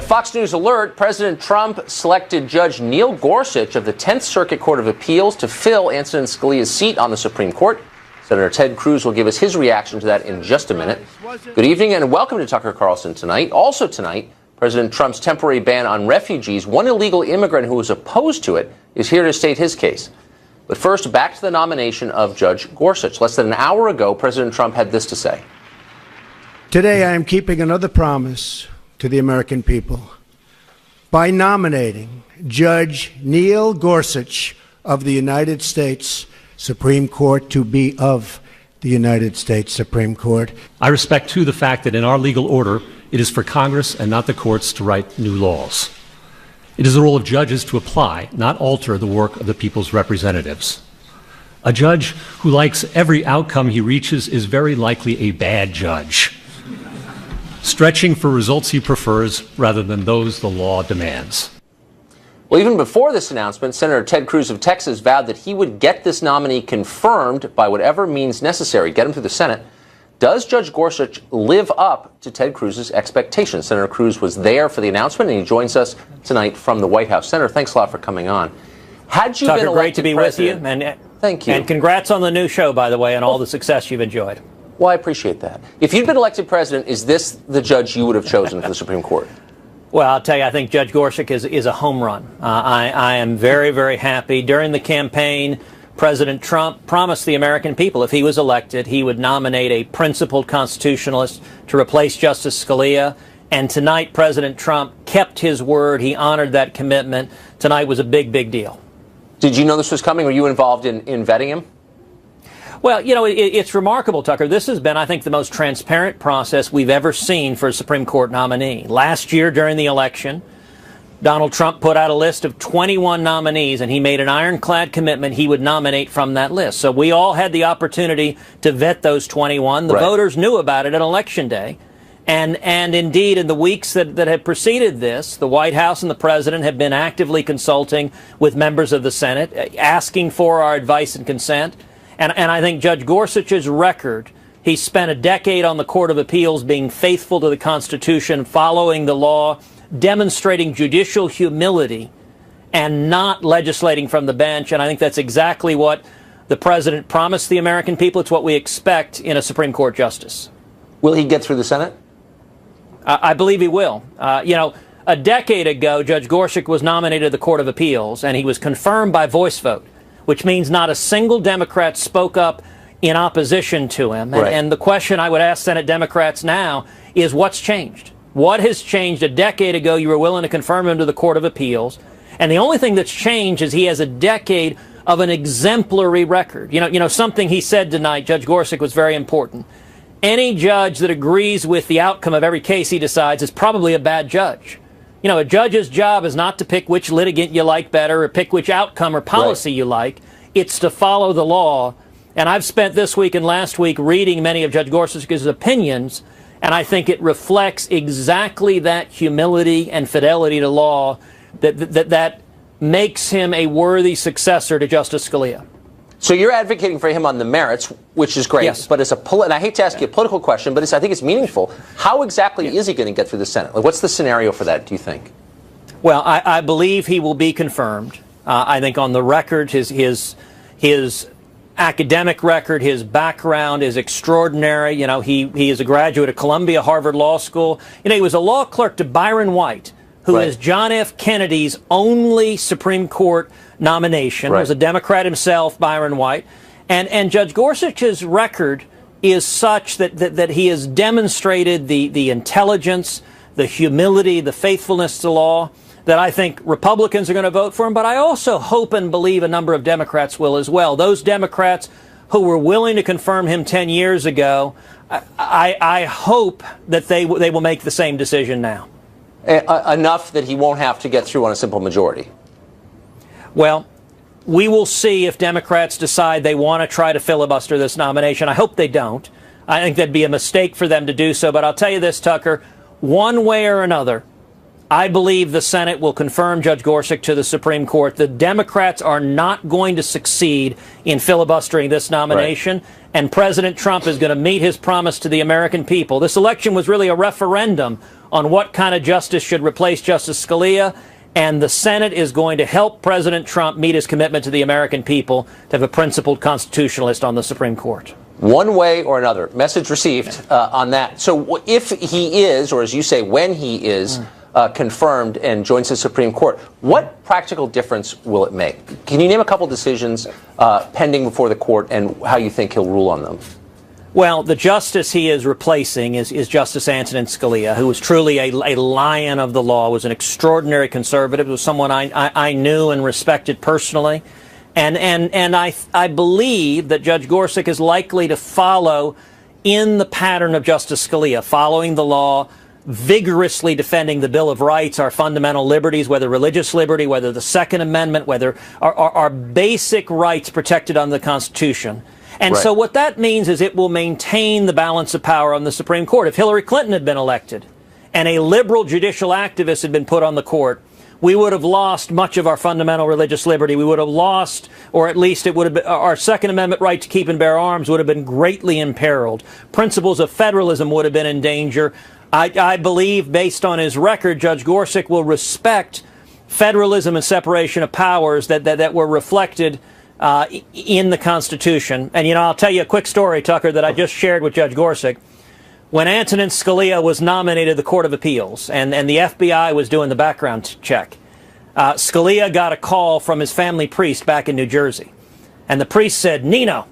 Fox News alert, President Trump selected Judge Neil Gorsuch of the 10th Circuit Court of Appeals to fill Antonin Scalia's seat on the Supreme Court. Senator Ted Cruz will give us his reaction to that in just a minute. Good evening and welcome to Tucker Carlson Tonight. Also tonight, President Trump's temporary ban on refugees, one illegal immigrant who was opposed to it, is here to state his case. But first, back to the nomination of Judge Gorsuch. Less than an hour ago, President Trump had this to say. Today, I am keeping another promise to the American people by nominating Judge Neil Gorsuch of the United States Supreme Court to be of the United States Supreme Court. I respect, too, the fact that in our legal order, it is for Congress and not the courts to write new laws. It is the role of judges to apply, not alter, the work of the people's representatives. A judge who likes every outcome he reaches is very likely a bad judge, stretching for results he prefers rather than those the law demands. Well, even before this announcement, Senator Ted Cruz of Texas vowed that he would get this nominee confirmed by whatever means necessary, get him through the Senate. Does Judge Gorsuch live up to Ted Cruz's expectations? Senator Cruz was there for the announcement, and he joins us tonight from the White House. Senator, thanks a lot for coming on. Had you been elected great to be president, with you. And thank you. And congrats on the new show, by the way, and all the success you've enjoyed. Well, I appreciate that. If you'd been elected president, is this the judge you would have chosen for the Supreme Court? Well, I'll tell you, I think Judge Gorsuch is a home run. I am very, very happy. During the campaign, President Trump promised the American people if he was elected, he would nominate a principled constitutionalist to replace Justice Scalia. And tonight, President Trump kept his word. He honored that commitment. Tonight was a big, big deal. Did you know this was coming? Were you involved in vetting him? Well, you know, it's remarkable, Tucker. This has been, I think, the most transparent process we've ever seen for a Supreme Court nominee. Last year, during the election, Donald Trump put out a list of 21 nominees, and he made an ironclad commitment he would nominate from that list. So we all had the opportunity to vet those 21. The voters knew about it on Election Day. And indeed, in the weeks that have preceded this, the White House and the President have been actively consulting with members of the Senate, asking for our advice and consent. And I think Judge Gorsuch's record, he spent a decade on the Court of Appeals being faithful to the Constitution, following the law, demonstrating judicial humility, and not legislating from the bench. And I think that's exactly what the President promised the American people. It's what we expect in a Supreme Court justice. Will he get through the Senate? I believe he will. You know, a decade ago, Judge Gorsuch was nominated to the Court of Appeals, and he was confirmed by voice vote, which means not a single Democrat spoke up in opposition to him. And the question I would ask Senate Democrats now is, what's changed? What has changed? A decade ago, you were willing to confirm him to the Court of Appeals, and the only thing that's changed is he has a decade of an exemplary record. You know, something he said tonight, Judge Gorsuch, was very important. Any judge that agrees with the outcome of every case he decides is probably a bad judge. You know, a judge's job is not to pick which litigant you like better or pick which outcome or policy you like. It's to follow the law. And I've spent this week and last week reading many of Judge Gorsuch's opinions, and I think it reflects exactly that humility and fidelity to law that makes him a worthy successor to Justice Scalia. So you're advocating for him on the merits, which is great. Yes. But as and I hate to ask you a political question, but I think it's meaningful. How exactly is he going to get through the Senate? Like, what's the scenario for that, do you think? Well, I believe he will be confirmed. I think on the record, his academic record, his background is extraordinary. You know, he is a graduate of Columbia, Harvard Law School. You know, he was a law clerk to Byron White, who is John F. Kennedy's only Supreme Court nomination. He was a Democrat himself, Byron White. And Judge Gorsuch's record is such that he has demonstrated the intelligence, the humility, the faithfulness to law, that I think Republicans are going to vote for him. But I also hope and believe a number of Democrats will as well. Those Democrats who were willing to confirm him 10 years ago, I hope that they will make the same decision now. Enough that he won't have to get through on a simple majority. Well, we will see if Democrats decide they want to try to filibuster this nomination. I hope they don't. I think that'd be a mistake for them to do so. But I'll tell you this, Tucker, one way or another, I believe the Senate will confirm Judge Gorsuch to the Supreme Court. The Democrats are not going to succeed in filibustering this nomination, right, and President Trump is going to meet his promise to the American people. This election was really a referendum on what kind of justice should replace Justice Scalia, and the Senate is going to help President Trump meet his commitment to the American people to have a principled constitutionalist on the Supreme Court. One way or another. Message received on that. So if he is, or as you say, when he is, confirmed and joins the Supreme Court, what practical difference will it make? Can you name a couple decisions pending before the court and how you think he'll rule on them? Well, the justice he is replacing is Justice Antonin Scalia, who was truly a lion of the law, was an extraordinary conservative, was someone I knew and respected personally. And I believe that Judge Gorsuch is likely to follow in the pattern of Justice Scalia, following the law, vigorously defending the Bill of Rights, our fundamental liberties, whether religious liberty, whether the Second Amendment, whether our basic rights protected under the Constitution. And right, so what that means is it will maintain the balance of power on the Supreme Court. If Hillary Clinton had been elected and a liberal judicial activist had been put on the court, we would have lost much of our fundamental religious liberty. We would have lost, or at least it would have been, our Second Amendment right to keep and bear arms would have been greatly imperiled. Principles of federalism would have been in danger. I believe, based on his record, Judge Gorsuch will respect federalism and separation of powers that were reflected in the Constitution. And, you know, I'll tell you a quick story, Tucker, that I just shared with Judge Gorsuch. When Antonin Scalia was nominated to the Court of Appeals and the FBI was doing the background check, Scalia got a call from his family priest back in New Jersey. And the priest said, "Nino,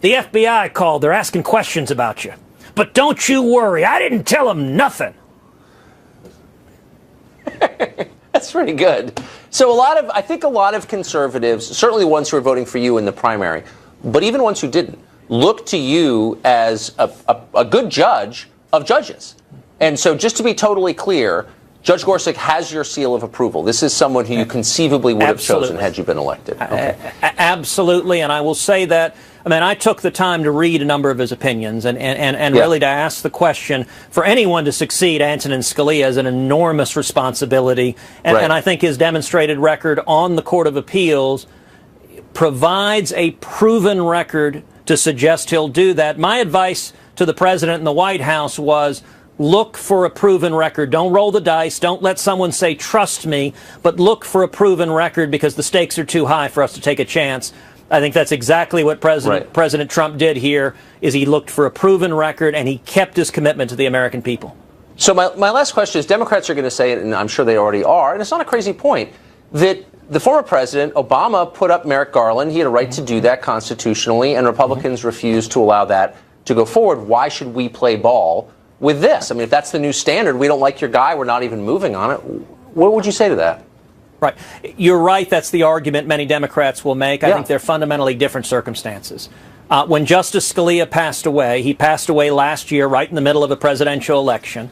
the FBI called. They're asking questions about you. But don't you worry. I didn't tell them nothing." That's pretty good. So I think a lot of conservatives, certainly ones who are voting for you in the primary, but even ones who didn't, look to you as a good judge of judges. And so just to be totally clear, Judge Gorsuch has your seal of approval. This is someone who you conceivably would have chosen had you been elected. Okay. Absolutely, and I will say that, I mean, I took the time to read a number of his opinions and really to ask the question, for anyone to succeed, Antonin Scalia is an enormous responsibility, and, right, and I think his demonstrated record on the Court of Appeals provides a proven record to suggest he'll do that. My advice to the President and the White House was, look for a proven record. Don't roll the dice. Don't let someone say, "Trust me," but look for a proven record, because the stakes are too high for us to take a chance. I think that's exactly what President Trump did here, is he looked for a proven record and he kept his commitment to the American people. So my last question is, Democrats are going to say, and I'm sure they already are, and it's not a crazy point, that the former president, Obama, put up Merrick Garland. He had a right to do that constitutionally, and Republicans refused to allow that to go forward. Why should we play ball with this? I mean, if that's the new standard, we don't like your guy, we're not even moving on it. What would you say to that? Right. You're right. That's the argument many Democrats will make. I think they're fundamentally different circumstances. When Justice Scalia passed away, he passed away last year, right in the middle of a presidential election.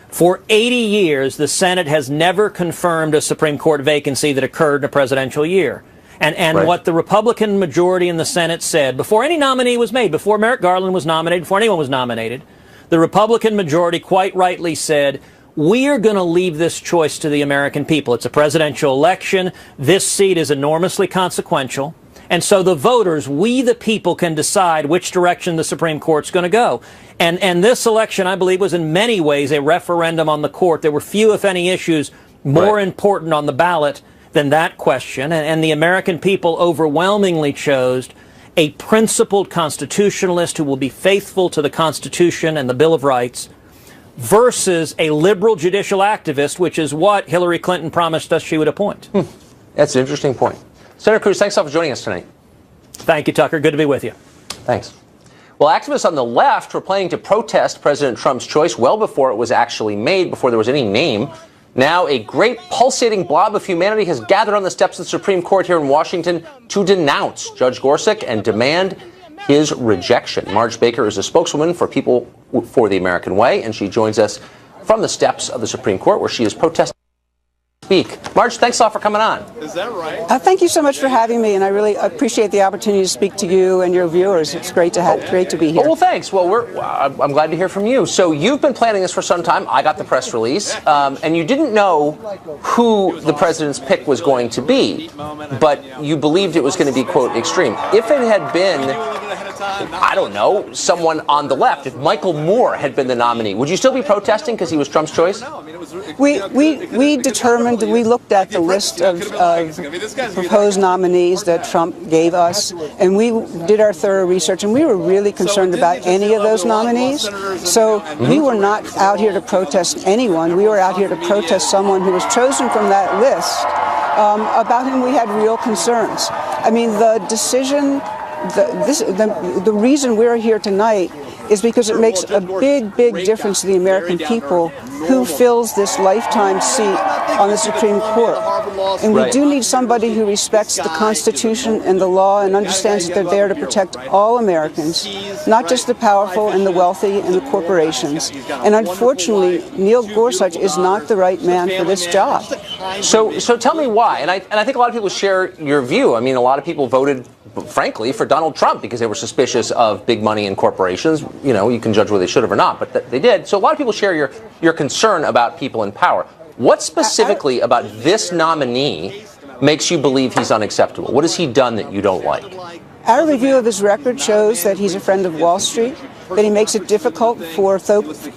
For 80 years, the Senate has never confirmed a Supreme Court vacancy that occurred in a presidential year. And right, what the Republican majority in the Senate said, before any nominee was made, before Merrick Garland was nominated, before anyone was nominated, the Republican majority quite rightly said, we are going to leave this choice to the American people. It's a presidential election. This seat is enormously consequential. And so the voters, we the people, can decide which direction the Supreme Court's going to go. And this election, I believe, was in many ways a referendum on the court. There were few, if any, issues more important on the ballot than that question. And the American people overwhelmingly chose a principled constitutionalist who will be faithful to the Constitution and the Bill of Rights, versus a liberal judicial activist, which is what Hillary Clinton promised us she would appoint. That's an interesting point. Senator Cruz, thanks a lot for joining us tonight. Thank you, Tucker. Good to be with you. Thanks. Well, activists on the left were planning to protest President Trump's choice well before it was actually made, before there was any name. Now, a great pulsating blob of humanity has gathered on the steps of the Supreme Court here in Washington to denounce Judge Gorsuch and demand his rejection. Marge Baker is a spokeswoman for People for the American Way, and she joins us from the steps of the Supreme Court, where she is protesting speak. Marge, thanks a lot for coming on. Is that right? Thank you so much for having me, and I really appreciate the opportunity to speak to you and your viewers. It's great to be here. Oh, well, thanks. Well, I'm glad to hear from you. So you've been planning this for some time. I got the press release, and you didn't know who the president's pick was going to be, but you believed it was going to be, quote, extreme. If it had been, I don't know, someone on the left, if Michael Moore had been the nominee, would you still be protesting because he was Trump's choice? We looked at the list of proposed nominees that Trump gave us, and we did our thorough research, and we were really concerned about any of those nominees. So we were not out here to protest anyone. We were out here to protest someone who was chosen from that list, about whom we had real concerns. I mean, the decision, the reason we're here tonight is because it makes a big difference to the American people who fills this lifetime seat on the Supreme Court. And we do need somebody who respects the Constitution and the law and understands that they're there to protect all Americans, not just the powerful and the wealthy and the corporations. And unfortunately, Neil Gorsuch is not the right man for this job. So tell me why. And I think a lot of people share your view. I mean, a lot of people voted, frankly, for Donald Trump because they were suspicious of big money and corporations. You know, you can judge whether they should have or not, but they did. So a lot of people share your concern about people in power. What specifically about this nominee makes you believe he's unacceptable? What has he done that you don't like? Our review of his record shows that he's a friend of Wall Street, that he makes it difficult for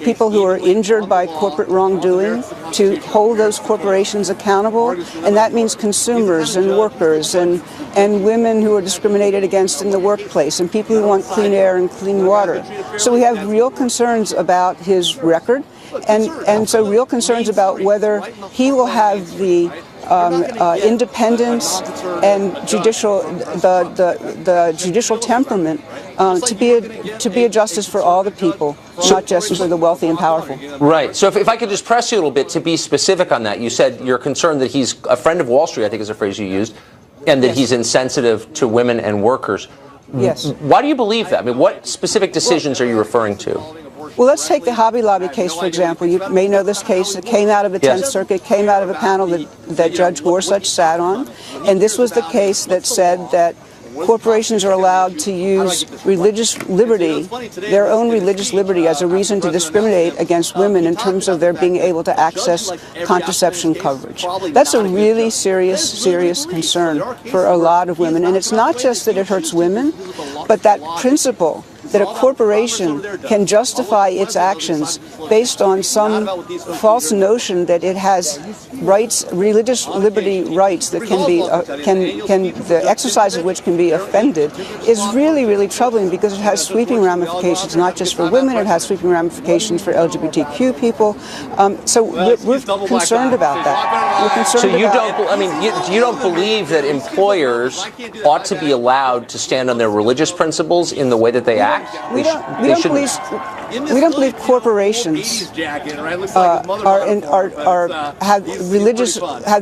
people who are injured by corporate wrongdoing to hold those corporations accountable, and that means consumers and workers and women who are discriminated against in the workplace and people who want clean air and clean water. So we have real concerns about his record, and so real concerns about whether he will have the independence and the judicial temperament to be a justice for all the people, not just for the wealthy and powerful. Right. So if I could just press you a little bit to be specific on that. You said you're concerned that he's a friend of Wall Street, I think is a phrase you used, and that he's insensitive to women and workers. Yes. Why do you believe that? I mean, what specific decisions are you referring to? Well, let's take the Hobby Lobby case, for example. You may know this case. It came out of the 10th Circuit, came out of a panel that Judge Gorsuch sat on. And this was the case that said that corporations are allowed to use religious liberty, their own religious liberty, as a reason to discriminate against women in terms of their being able to access contraception coverage. That's a really serious concern for a lot of women. And it's not just that it hurts women, but that principle that a corporation can justify its actions based on some false notion that it has rights, religious liberty rights that can be, the exercise of which can be offended, is really troubling because it has sweeping ramifications, not just for women, it has sweeping ramifications for LGBTQ people. So we're concerned about that. We're concerned you don't believe that employers ought to be allowed to stand on their religious principles in the way that they act? We don't believe corporations have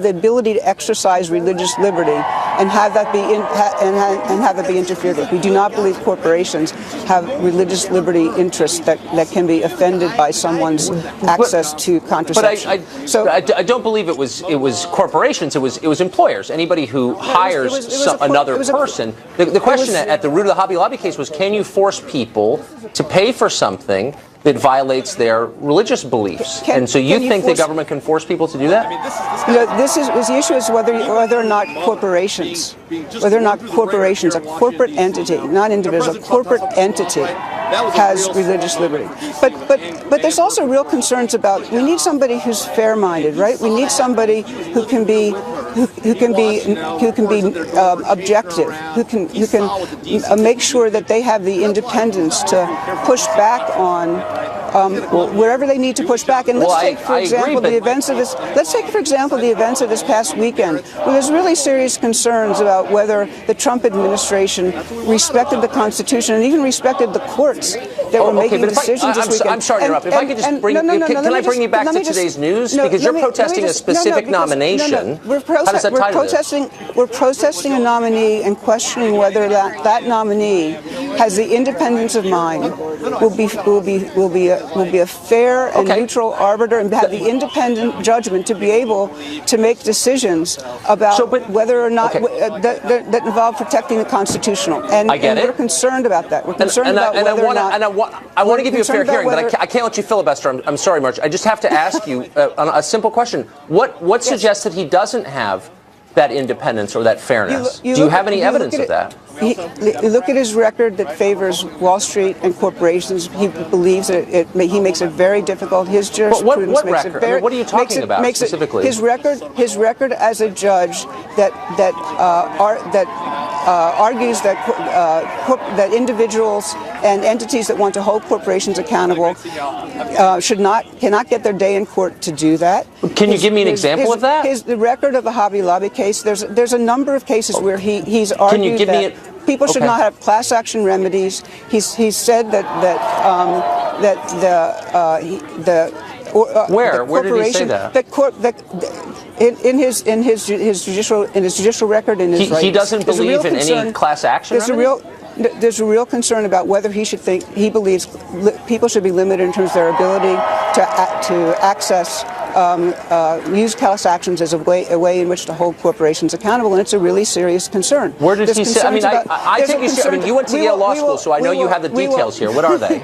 the ability to exercise religious liberty and have that be interfered with. We do not believe corporations have religious liberty interests that can be offended by someone's access to contraception. But I don't believe it was corporations. It was employers. Anybody who hires another person. The question at the root of the Hobby Lobby case was: can you force people to pay for something that violates their religious beliefs? And so you think the government can force people to do that? The issue is whether or not corporations, a corporate entity, not individual, a corporate entity has religious liberty. But there's also real concerns about, we need somebody who's fair-minded, right? We need somebody who can be objective, who can make sure that they have the independence to push back on wherever they need to push back. And let's take, for example, the events of this past weekend, where there's really serious concerns about whether the Trump administration respected the Constitution and even respected the courts that were making decisions this weekend. I'm sorry to interrupt. If I could just bring you back to today's news? Because you're protesting a specific nomination. How does that tie to this? We're protesting a nominee and questioning whether that nominee has the independence of mind, will be a fair and neutral arbiter and have the independent judgment to be able to make decisions about whether or not that involve protecting the constitutional. And we're concerned about that. We're concerned about whether or not. I want to give you a fair hearing, but I can't let you filibuster. I'm sorry, March. I just have to ask you a simple question. What suggests that he doesn't have that independence or that fairness? Do you have any evidence of that? Look at his record that favors Wall Street and corporations. He believes that he makes it very difficult. His jurisprudence what makes record? it very. What are you talking about specifically? His record as a judge that argues that individuals and entities that want to hold corporations accountable cannot get their day in court to do that. Can you give me an example of that? The record of the Hobby Lobby case. There's a number of cases where he's argued Can you give me people should not have class action remedies. He's said that Where did he say that? In his judicial record, in his he doesn't believe in any class action remedy? There's a real concern about whether he believes people should be limited in terms of their ability to access use class actions as a way in which to hold corporations accountable, and it's a really serious concern. Where did he say? I mean, I think you went to Yale Law School, so I know you have the details here. What are they?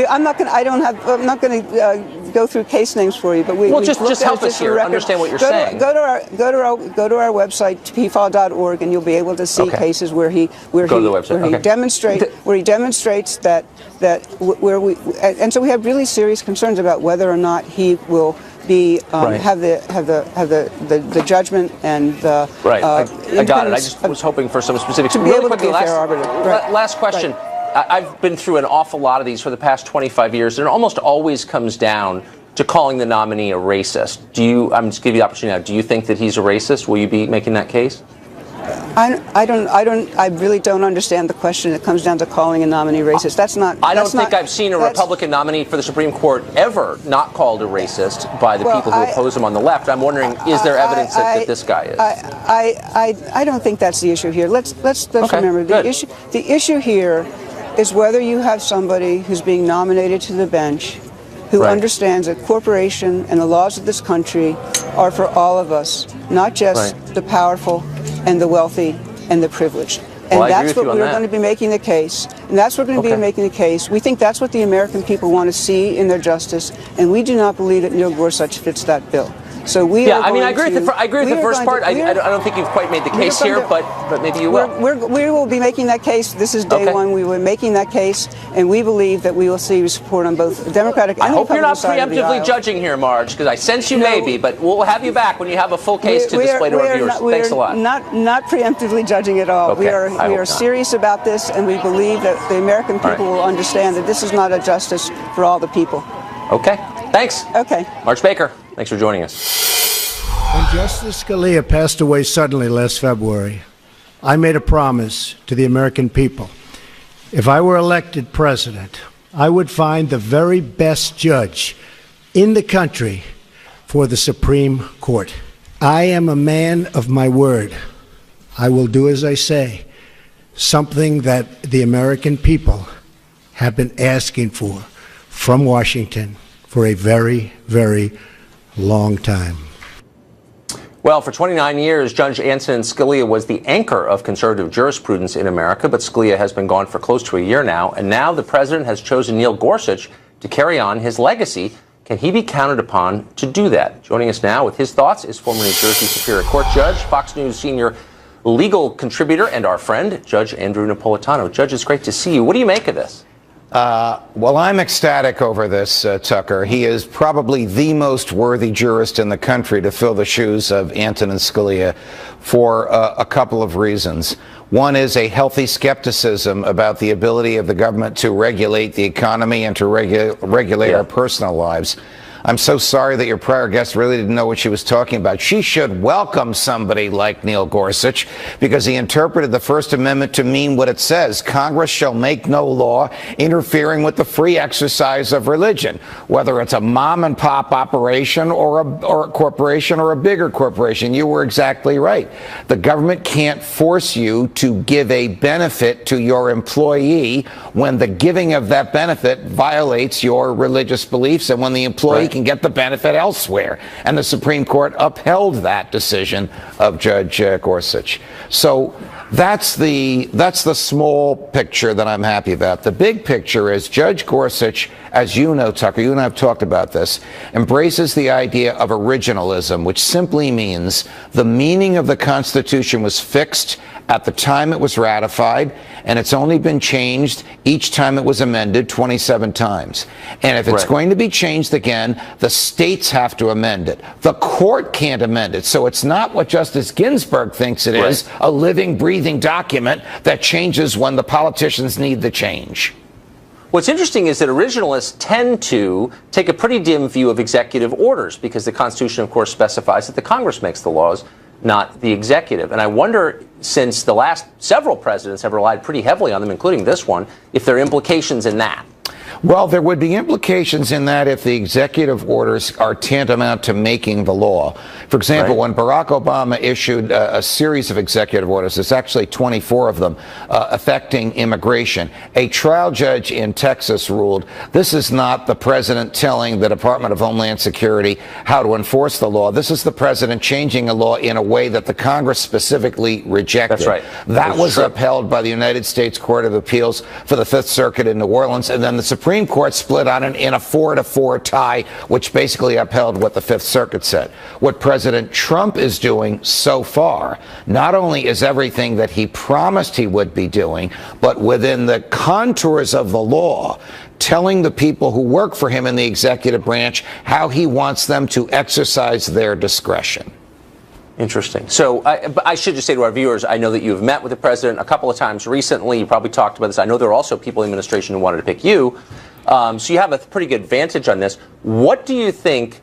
I'm not going to go through case names for you, but just help us here. Understand what you're saying. Go to our website pfol.org, and you'll be able to see cases where he demonstrates that and so we have really serious concerns about whether or not he will be have the judgment and the I got it. I just was hoping for some specifics. To be able to be a fair arbiter. Last question. I've been through an awful lot of these for the past 25 years, and it almost always comes down to calling the nominee a racist. I'm just giving you the opportunity now. Do you think that he's a racist? Will you be making that case? I really don't understand the question. It comes down to calling a nominee racist. I don't think I've seen a Republican nominee for the Supreme Court ever not called a racist by the people who oppose him on the left. I'm wondering, is there evidence that this guy is? I don't think that's the issue here. Let's remember the issue here is whether you have somebody who's being nominated to the bench who understands that corporation and the laws of this country are for all of us, not just the powerful and the wealthy and the privileged. And that's what we're going to be making the case. And that's what we're going to be making the case. We think that's what the American people want to see in their justice, and we do not believe that Neil Gorsuch fits that bill. So we are I agree with the first part. I don't think you've quite made the case here, but maybe you will. We will be making that case. This is day one. We were making that case, and we believe that we will see support on both the Democratic and Republican side of the aisle. I hope you're not preemptively judging here, Marge, because I sense you may be, but we'll have you back when you have a full case to display to our viewers. Thanks a lot. Not preemptively judging at all. We are serious about this, and we believe that the American people will understand that this is not a justice for all the people. Okay. Thanks. Okay. Marge Baker, thanks for joining us. When Justice Scalia passed away suddenly last February, I made a promise to the American people. If I were elected president, I would find the very best judge in the country for the Supreme Court. I am a man of my word. I will do as I say, something that the American people have been asking for from Washington for a very, very long time. Well, for 29 years, Judge Antonin Scalia was the anchor of conservative jurisprudence in America, but Scalia has been gone for close to a year now, and now the president has chosen Neil Gorsuch to carry on his legacy. Can he be counted upon to do that? Joining us now with his thoughts is former New Jersey Superior Court Judge, Fox News senior legal contributor, and our friend, Judge Andrew Napolitano. Judge, it's great to see you. What do you make of this? Well, I'm ecstatic over this, Tucker. He is probably the most worthy jurist in the country to fill the shoes of Antonin Scalia for a couple of reasons. One is a healthy skepticism about the ability of the government to regulate the economy and to regulate our personal lives. I'm so sorry that your prior guest really didn't know what she was talking about. She should welcome somebody like Neil Gorsuch because he interpreted the First Amendment to mean what it says. Congress shall make no law interfering with the free exercise of religion, whether it's a mom and pop operation or a corporation or a bigger corporation. You were exactly right. The government can't force you to give a benefit to your employee when the giving of that benefit violates your religious beliefs and when the employee can get the benefit elsewhere. And the Supreme Court upheld that decision of Judge Gorsuch. So that's the small picture that I'm happy about. The big picture is Judge Gorsuch, as you know, Tucker, you and I have talked about this, embraces the idea of originalism, which simply means the meaning of the Constitution was fixed at the time it was ratified, and it's only been changed each time it was amended 27 times. And if it's going to be changed again, the states have to amend it. The court can't amend it. So it's not what Justice Ginsburg thinks it is, a living, breathing document that changes when the politicians need the change. What's interesting is that originalists tend to take a pretty dim view of executive orders because the Constitution, of course, specifies that the Congress makes the laws, not the executive. And I wonder, since the last several presidents have relied pretty heavily on them, including this one, if there are implications in that. Well, there would be implications in that if the executive orders are tantamount to making the law. For example, when Barack Obama issued a series of executive orders, there's actually 24 of them, affecting immigration, a trial judge in Texas ruled this is not the president telling the Department of Homeland Security how to enforce the law. This is the president changing a law in a way that the Congress specifically rejected. That's right. That was upheld by the United States Court of Appeals for the Fifth Circuit in New Orleans, and then the Supreme Court split on it in a 4-4 tie, which basically upheld what the Fifth Circuit said. What President Trump is doing so far, not only is everything that he promised he would be doing, but within the contours of the law, telling the people who work for him in the executive branch how he wants them to exercise their discretion. Interesting. So I should just say to our viewers, I know that you've met with the president a couple of times recently. You probably talked about this. I know there are also people in the administration who wanted to pick you. So you have a pretty good advantage on this. What do you think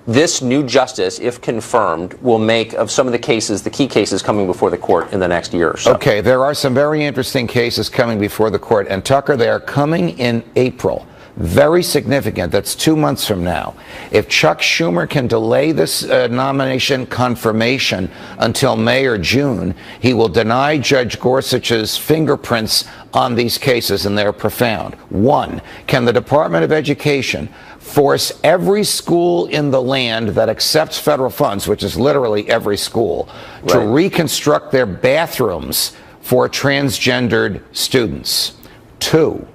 this new justice, if confirmed, will make of some of the cases, the key cases coming before the court in the next year or so? Okay, there are some very interesting cases coming before the court. And Tucker, they are coming in April. Very significant. That's 2 months from now. If Chuck Schumer can delay this nomination confirmation until May or June, he will deny Judge Gorsuch's fingerprints on these cases, and they're profound. One, can the Department of Education force every school in the land that accepts federal funds, which is literally every school, to reconstruct their bathrooms for transgendered students? Two,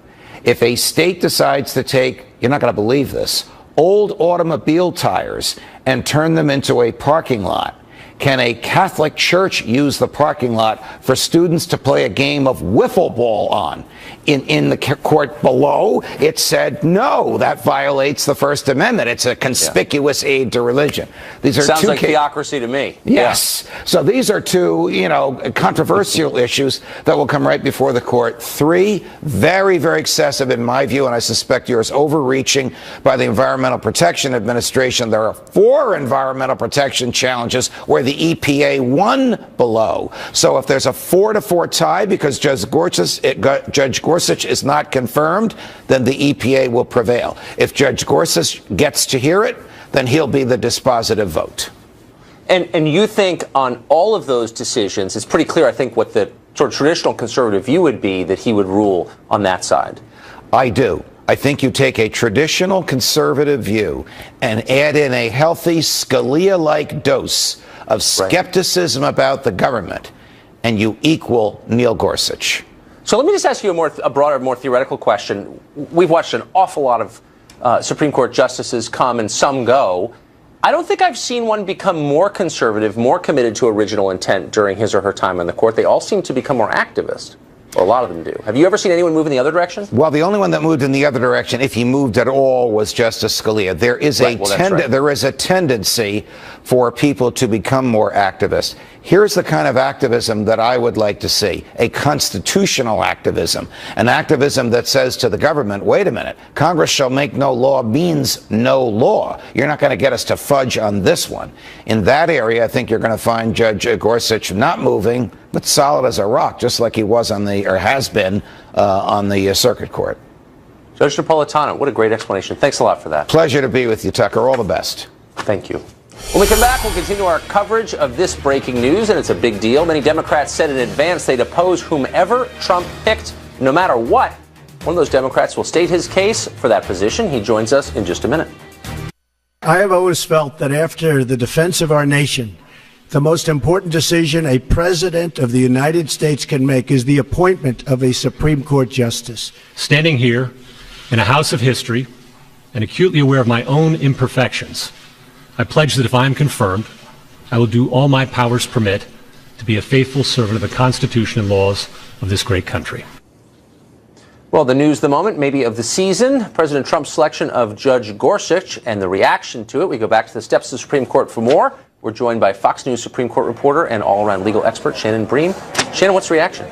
if a state decides to take, you're not going to believe this, old automobile tires and turn them into a parking lot, can a Catholic church use the parking lot for students to play a game of wiffle ball on? In the court below, it said, no, that violates the First Amendment. It's a conspicuous aid to religion. These are Sounds like theocracy to me. Yes. Yeah. So these are two, controversial issues that will come right before the court. Three, very, very excessive in my view, and I suspect yours, overreaching by the Environmental Protection Administration. There are 4 environmental protection challenges where the EPA won below. So if there's a 4-4 tie because Judge Gorsuch is not confirmed, then the EPA will prevail. If Judge Gorsuch gets to hear it, then he'll be the dispositive vote. And you think on all of those decisions, it's pretty clear, I think, what the sort of traditional conservative view would be, that he would rule on that side. I do. I think you take a traditional conservative view and add in a healthy Scalia-like dose of skepticism about the government, and you equal Neil Gorsuch. So let me just ask you a broader, more theoretical question. We've watched an awful lot of Supreme Court justices come and some go. I don't think I've seen one become more conservative, more committed to original intent during his or her time on the court. They all seem to become more activist. Or a lot of them do. Have you ever seen anyone move in the other direction? Well, the only one that moved in the other direction, if he moved at all, was Justice Scalia. There is there is a tendency for people to become more activist. Here's the kind of activism that I would like to see, a constitutional activism, an activism that says to the government, wait a minute, Congress shall make no law means no law. You're not going to get us to fudge on this one. In that area, I think you're going to find Judge Gorsuch not moving, but solid as a rock, just like he was on the, or has been, on the circuit court. Judge Napolitano, what a great explanation. Thanks a lot for that. Pleasure to be with you, Tucker. All the best. Thank you. When we come back, we'll continue our coverage of this breaking news, and it's a big deal. Many Democrats said in advance they'd oppose whomever Trump picked, no matter what. One of those Democrats will state his case for that position. He joins us in just a minute. I have always felt that after the defense of our nation, the most important decision a president of the United States can make is the appointment of a Supreme Court justice. Standing here in a house of history and acutely aware of my own imperfections, I pledge that if I am confirmed, I will do all my powers permit to be a faithful servant of the Constitution and laws of this great country. Well, the news of the moment, maybe of the season, President Trump's selection of Judge Gorsuch and the reaction to it. We go back to the steps of the Supreme Court for more. We're joined by Fox News Supreme Court reporter and all-around legal expert Shannon Bream. Shannon, what's the reaction?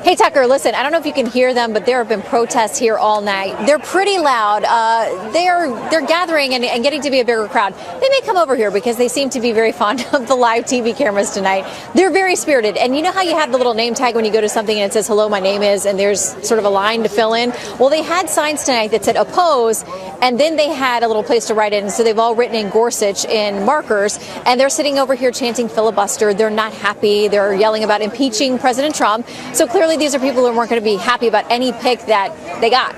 Hey, Tucker, listen, I don't know if you can hear them, but there have been protests here all night. They're pretty loud. They're gathering and getting to be a bigger crowd. They may come over here because they seem to be very fond of the live TV cameras tonight. They're very spirited. And you know how you have the little name tag when you go to something and it says, hello, my name is, and there's sort of a line to fill in? Well, they had signs tonight that said oppose, and then they had a little place to write in. So they've all written in Gorsuch in markers, and they're sitting over here chanting filibuster. They're not happy. They're yelling about impeaching President Trump. So clearly these are people who weren't going to be happy about any pick that they got.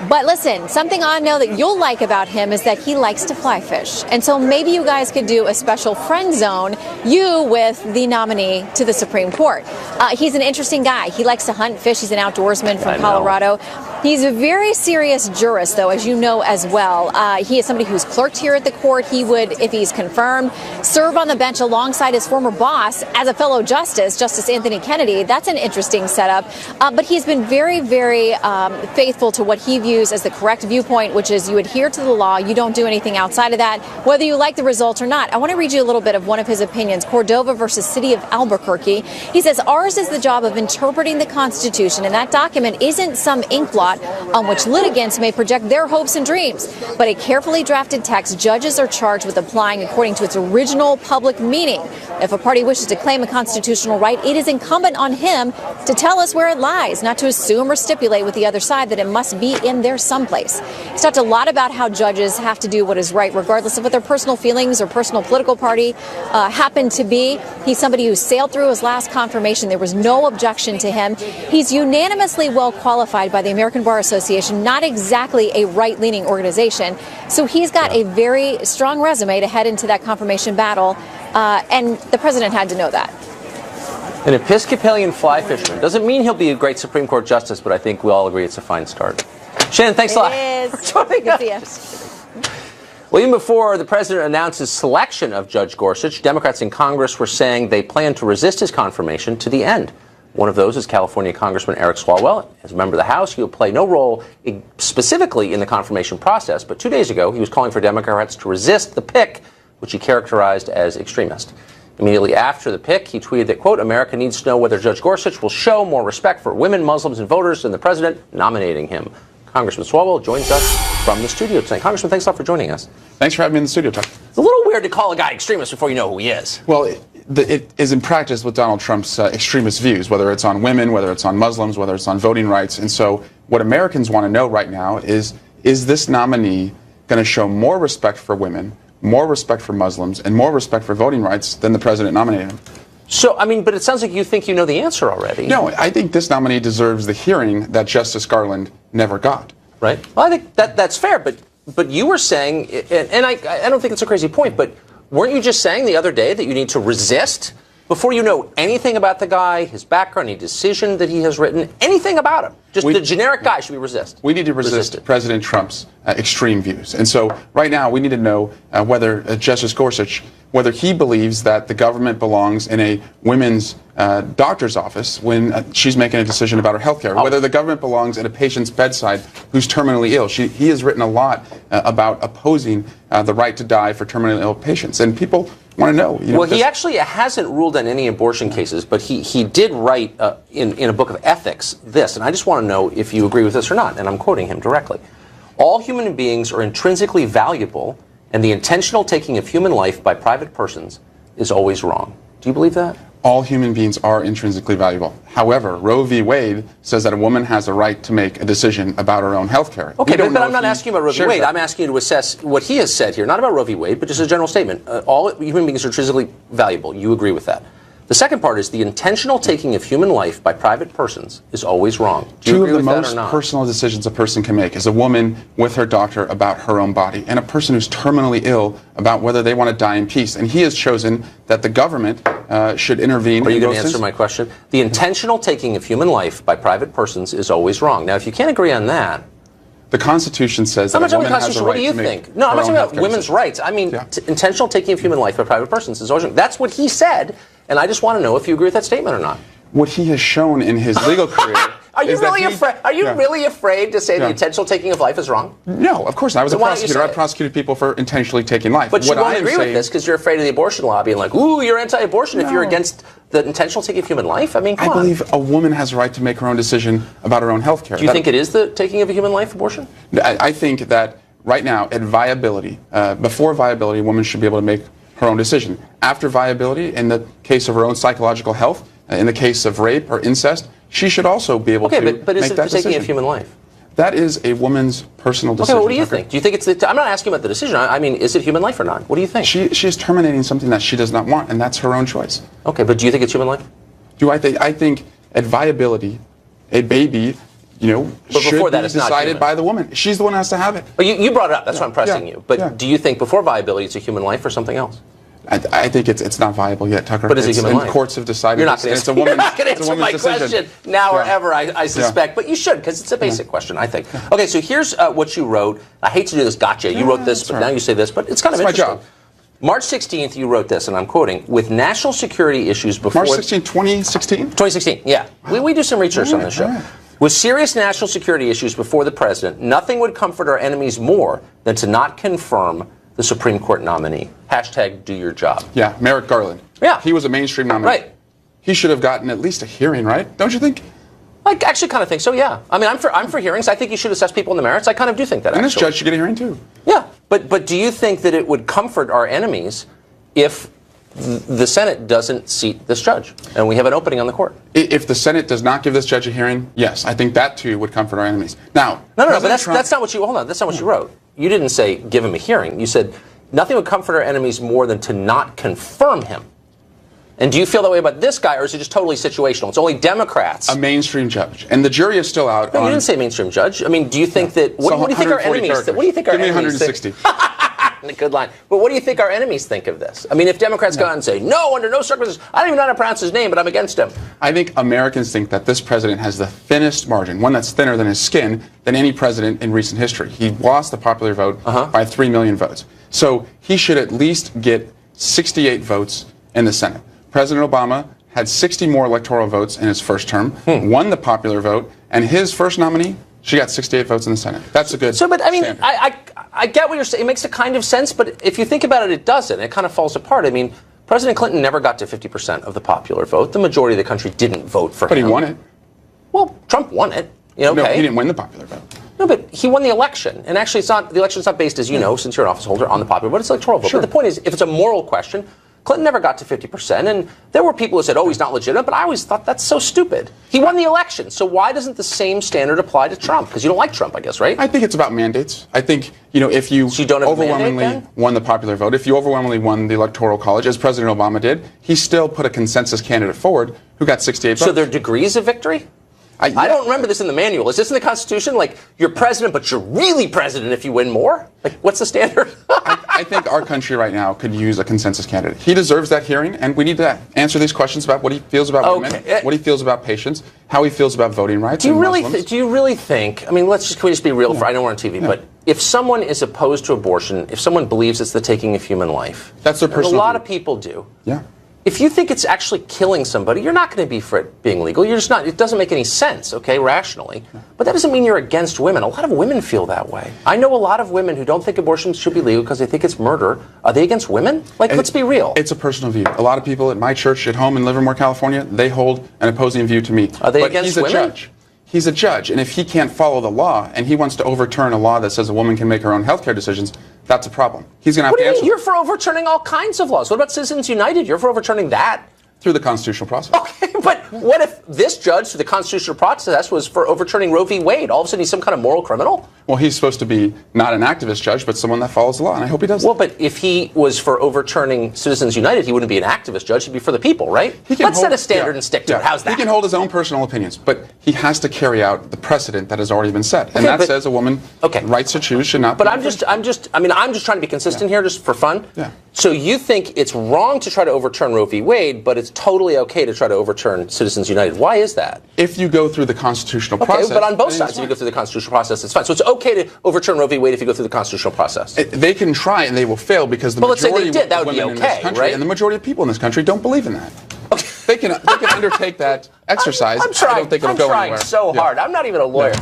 But listen, something I know that you'll like about him is that he likes to fly fish. And so maybe you guys could do a special friend zone, you with the nominee to the Supreme Court. He's an interesting guy. He likes to hunt fish. He's an outdoorsman from Colorado. He's a very serious jurist, though, as you know as well. He is somebody who's clerked here at the court. He would, if he's confirmed, serve on the bench alongside his former boss as a fellow justice, Justice Anthony Kennedy. That's an interesting setup. But he's been very, very faithful to what he views as the correct viewpoint, which is you adhere to the law. You don't do anything outside of that, whether you like the results or not. I want to read you a little bit of one of his opinions. Cordova versus City of Albuquerque. He says, ours is the job of interpreting the Constitution, and that document isn't some inkblot on which litigants may project their hopes and dreams, but a carefully drafted text judges are charged with applying according to its original public meaning. If a party wishes to claim a constitutional right, it is incumbent on him to tell us where it lies, not to assume or stipulate with the other side that it must be in there someplace. He's talked a lot about how judges have to do what is right, regardless of what their personal feelings or personal political party happen to be. He's somebody who sailed through his last confirmation. There was no objection to him. He's unanimously well qualified by the American Bar Association, not exactly a right-leaning organization. So he's got a very strong resume to head into that confirmation battle, and the president had to know that. An Episcopalian fly fisherman doesn't mean he'll be a great Supreme Court justice, but I think we all agree it's a fine start. Shannon, thanks a lot for joining us. Well, even before the president announced his selection of Judge Gorsuch, Democrats in Congress were saying they plan to resist his confirmation to the end. One of those is California Congressman Eric Swalwell. As a member of the House, he will play no role specifically in the confirmation process. But 2 days ago, he was calling for Democrats to resist the pick, which he characterized as extremist. Immediately after the pick, he tweeted that, quote, America needs to know whether Judge Gorsuch will show more respect for women, Muslims, and voters than the president nominating him. Congressman Swalwell joins us from the studio tonight. Congressman, thanks a lot for joining us. Thanks for having me in the studio, Tucker. It's a little weird to call a guy extremist before you know who he is. Well, it is in practice with Donald Trump's extremist views, whether it's on women, whether it's on Muslims, whether it's on voting rights. And so what Americans want to know right now is this nominee going to show more respect for women, more respect for Muslims, and more respect for voting rights than the president nominated him? So, I mean, but it sounds like you think you know the answer already. No, I think this nominee deserves the hearing that Justice Garland never got. Right. Well, I think that's fair, but you were saying, and I don't think it's a crazy point, but weren't you just saying the other day that you need to resist before you know anything about the guy, his background, any decision that he has written, anything about him? Just the generic guy should we resist? We need to resist President Trump's extreme views. And so right now we need to know whether Justice Gorsuch whether he believes that the government belongs in a women's doctor's office when she's making a decision about her health care, whether the government belongs at a patient's bedside who's terminally ill. He has written a lot about opposing the right to die for terminally ill patients, and people want to know. Well, he actually hasn't ruled on any abortion cases, but he did write in a book of ethics this, and I just want to know if you agree with this or not, and I'm quoting him directly. All human beings are intrinsically valuable, and the intentional taking of human life by private persons is always wrong. Do you believe that? All human beings are intrinsically valuable. However, Roe v. Wade says that a woman has a right to make a decision about her own health care. Okay, but I'm not asking about Roe v. Wade. I'm asking you to assess what he has said here, not about Roe v. Wade, but just a general statement. All human beings are intrinsically valuable. You agree with that. The second part is the intentional taking of human life by private persons is always wrong. Do you agree with that or not? Two of the most personal decisions a person can make is a woman with her doctor about her own body, and a person who's terminally ill about whether they want to die in peace. And he has chosen that the government should intervene. Are you going to answer my question? The intentional taking of human life by private persons is always wrong. Now, if you can't agree on that, the Constitution says that a woman has a right to make her own health care decision. No, I'm not talking about women's rights. I mean, intentional taking of human life by private persons is always wrong. That's what he said. And I just want to know if you agree with that statement or not. What he has shown in his legal career. Are you really afraid to say the intentional taking of life is wrong? No, of course not. I was a prosecutor. I prosecuted people for intentionally taking life. But you won't agree with this because you're afraid of the abortion lobby and like, ooh, you're anti-abortion if you're against the intentional taking of human life? I mean, come on. I believe a woman has a right to make her own decision about her own health care. Do you think it is the taking of a human life, abortion? I think that right now, at viability, before viability, a woman should be able to make her own decision. After viability, in the case of her own psychological health, in the case of rape or incest, she should also be able to make that decision. But is it the taking of human life? That is a woman's personal decision. Okay, what do you think? Do you think it's I'm not asking about the decision. I mean, is it human life or not? What do you think? She is terminating something that she does not want, and that's her own choice. Okay, but do you think it's human life? I think at viability, a baby, should be decided by the woman. She's the one who has to have it. But you brought it up. That's why I'm pressing you. But do you think before viability it's a human life or something else? I think it's not viable yet, Tucker. But is it human life? Courts have decided. You're not going to answer my question now or ever, I suspect. But you should, because it's a basic question, I think. Okay, so here's what you wrote. I hate to do this gotcha. You wrote this, but now you say this. But it's kind of interesting. My job. March 16th, you wrote this, and I'm quoting, with national security issues before... March 16th, 2016? 2016, yeah. We do some research on this show. Right. With serious national security issues before the president, nothing would comfort our enemies more than to not confirm the Supreme Court nominee. # do your job. Yeah, Merrick Garland. Yeah. He was a mainstream nominee. Right. He should have gotten at least a hearing, right? Don't you think? I actually kind of think so, yeah. I mean, I'm for hearings. I think you should assess people on the merits. I kind of do think that, and this judge should get a hearing, too. Yeah, but do you think that it would comfort our enemies if the Senate doesn't seat this judge and we have an opening on the court? If the Senate does not give this judge a hearing, yes, I think that, too, would comfort our enemies. Now, No, but that's not what you, hold on, that's not what you wrote. You didn't say give him a hearing. You said nothing would comfort our enemies more than to not confirm him. And do you feel that way about this guy, or is it just totally situational? It's only Democrats. A mainstream judge. And the jury is still out. No, you didn't say mainstream judge. I mean, do you think that... What do you think our enemies think? What do you think our enemies think? Give me 160. Good line. But what do you think our enemies think of this? I mean, if Democrats go out and say, no, under no circumstances, I don't even know how to pronounce his name, but I'm against him. I think Americans think that this president has the thinnest margin, one that's thinner than his skin, than any president in recent history. He lost the popular vote by 3 million votes. So he should at least get 68 votes in the Senate. President Obama had 60 more electoral votes in his first term, won the popular vote, and his first nominee, she got 68 votes in the Senate. That's a good but I mean, standard. I get what you're saying. It makes a kind of sense, but if you think about it, it doesn't. It kind of falls apart. I mean, President Clinton never got to 50% of the popular vote. The majority of the country didn't vote for him. But he won it. Well, Trump won it. No, he didn't win the popular vote. No, but he won the election. And actually, the election's not based, as you know, since you're an office holder, on the popular vote. It's electoral vote. Sure. But the point is, if it's a moral question, Clinton never got to 50%, and there were people who said, oh, he's not legitimate, but I always thought that's so stupid. He won the election, so why doesn't the same standard apply to Trump? Because you don't like Trump, I guess, right? I think it's about mandates. I think, if you overwhelmingly won the popular vote, if you overwhelmingly won the Electoral College, as President Obama did, he still put a consensus candidate forward who got 68 votes. So there are degrees of victory? I don't remember this in the manual. Is this in the Constitution? Like, you're president, but you're really president if you win more? Like, what's the standard? I think our country right now could use a consensus candidate. He deserves that hearing, and we need to answer these questions about what he feels about women, what he feels about patients, how he feels about voting rights. Do you really think? I mean, can we just be real? I know we're on TV, but if someone is opposed to abortion, if someone believes it's the taking of human life, that's their personal a lot view. of people do. Yeah. If you think it's actually killing somebody, you're not going to be for it being legal. You're just not. It doesn't make any sense, okay, rationally. But that doesn't mean you're against women. A lot of women feel that way. I know a lot of women who don't think abortion should be legal because they think it's murder. Are they against women? Like, let's be real. It's a personal view. A lot of people at my church at home in Livermore, California, they hold an opposing view to me. Are they but against he's a women? judge. He's a judge, and if he can't follow the law and he wants to overturn a law that says a woman can make her own health care decisions, that's a problem. He's going to have What do to you answer. mean? You're for overturning all kinds of laws. What about Citizens United? You're for overturning that. Through the constitutional process. Okay, but what if this judge, through the constitutional process, was for overturning Roe v. Wade? All of a sudden he's some kind of moral criminal? Well, he's supposed to be not an activist judge, but someone that follows the law, and I hope he does Well, that. but if he was for overturning Citizens United, he wouldn't be an activist judge. He'd be for the people, right? Let's set a standard and stick to it. How's that? He can hold his own personal opinions, but he has to carry out the precedent that has already been set, and Okay, that but- says a woman rights to choose should not. But be I'm just trying to be consistent here, just for fun. Yeah. So you think it's wrong to try to overturn Roe v. Wade, but it's totally okay to try to overturn Citizens United. Why is that? If you go through the constitutional Okay, process. but on both then sides, it's if you fine. go through the constitutional process, it's fine. So it's okay to overturn Roe v. Wade if you go through the constitutional process. They can try and they will fail because the Well, let's say they majority did. That of would be women in okay, this country right? and the majority of people in this country don't believe in that. Okay. They can undertake that exercise. I'm trying. I don't think it'll I'm go trying anywhere. so Yeah. hard. I'm not even a lawyer.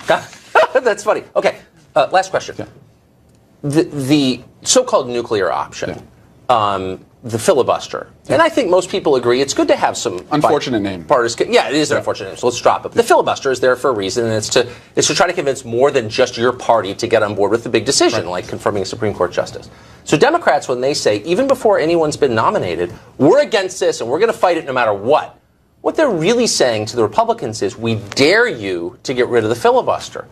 That's funny. Okay. Last question. Yeah. The so-called nuclear option, the filibuster, and I think most people agree it's good to have some Unfortunate name. Yeah, it is an unfortunate name. So let's drop it. The filibuster is there for a reason, and it's to try to convince more than just your party to get on board with the big decision, like confirming a Supreme Court justice. So Democrats, when they say even before anyone's been nominated, we're against this and we're going to fight it no matter what they're really saying to the Republicans is, we dare you to get rid of the filibuster.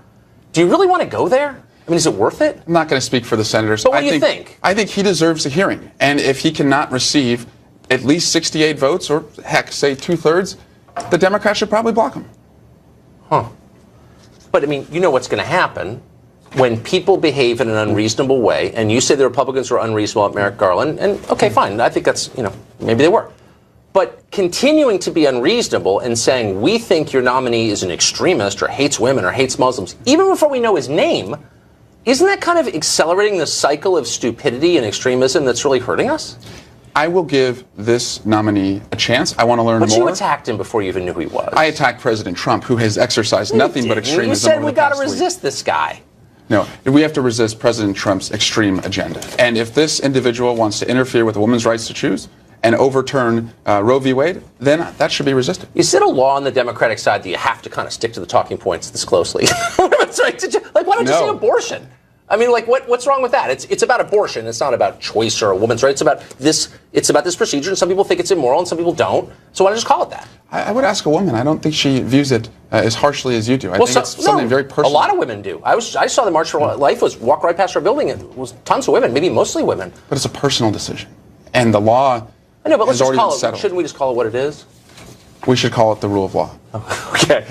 Do you really want to go there? I mean, is it worth it? I'm not going to speak for the senators. But what do you think? I think he deserves a hearing. And if he cannot receive at least 68 votes, or heck, say 2/3, the Democrats should probably block him. Huh. But, I mean, you know what's going to happen when people behave in an unreasonable way, and you say the Republicans were unreasonable at Merrick Garland, and okay, fine, I think that's, maybe they were. But continuing to be unreasonable and saying, we think your nominee is an extremist or hates women or hates Muslims, even before we know his name, isn't that kind of accelerating the cycle of stupidity and extremism that's really hurting us? I will give this nominee a chance. I want to learn But more. you attacked him before you even knew who he was. I attacked President Trump, who has exercised nothing but extremism. You said over we the got to past week. resist this guy. No, we have to resist President Trump's extreme agenda. And if this individual wants to interfere with a woman's rights to choose and overturn Roe v. Wade, then that should be resisted. Is it a law on the Democratic side that you have to kind of stick to the talking points this closely? Sorry, why don't you say abortion? I mean, like, what's wrong with that? It's about abortion. It's not about choice or a woman's right. It's about this procedure, and some people think it's immoral, and some people don't. So why not just call it that? I would ask a woman. I don't think she views it as harshly as you do. I think it's something very personal. A lot of women do. I saw the March for Life walk right past our building. It was tons of women, maybe mostly women. But it's a personal decision, and the law. I know, but let's has just already call been it. settled. Shouldn't we just call it what it is? We should call it the rule of law. Okay.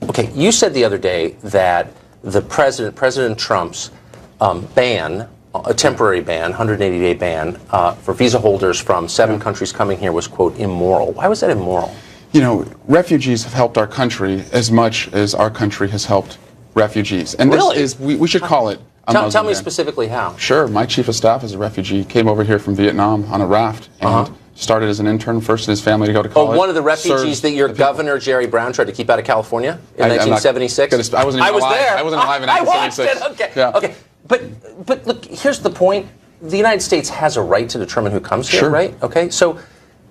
Okay. You said the other day that President Trump's ban, a temporary ban, 180-day ban for visa holders from 7 countries coming here was, quote, immoral. Why was that immoral? You know, refugees have helped our country as much as our country has helped refugees. And Really? this is, we should call it a Tell Muslim me ban. specifically how. Sure. My chief of staff is a refugee, came over here from Vietnam on a raft, and started as an intern, first in his family to go to college. Oh, one of the refugees served that your the people. governor, Jerry Brown, tried to keep out of California in I'm not 1976? I wasn't even was alive. there. I wasn't alive in I watched 1976. it. Okay. Yeah. Okay. But look, here's the point. The United States has a right to determine who comes here, Sure. right? Okay. So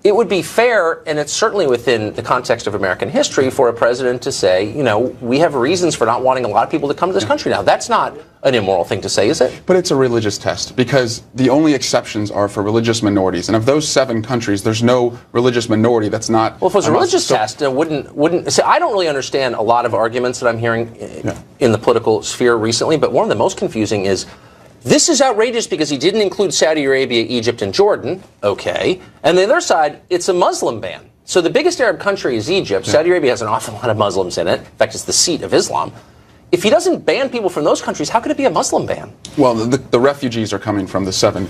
it would be fair, and it's certainly within the context of American history, for a president to say, we have reasons for not wanting a lot of people to come to this country now. That's not an immoral thing to say, is it? But it's a religious test, because the only exceptions are for religious minorities. And of those 7 countries, there's no religious minority that's not. Well, if it was a religious test, it wouldn't. See, I don't really understand a lot of arguments that I'm hearing in the political sphere recently, but one of the most confusing is, this is outrageous because he didn't include Saudi Arabia, Egypt, and Jordan. Okay. And the other side, it's a Muslim ban. So the biggest Arab country is Egypt. Saudi Arabia has an awful lot of Muslims in it. In fact, it's the seat of Islam. If he doesn't ban people from those countries, how could it be a Muslim ban? Well, the refugees are coming from the 7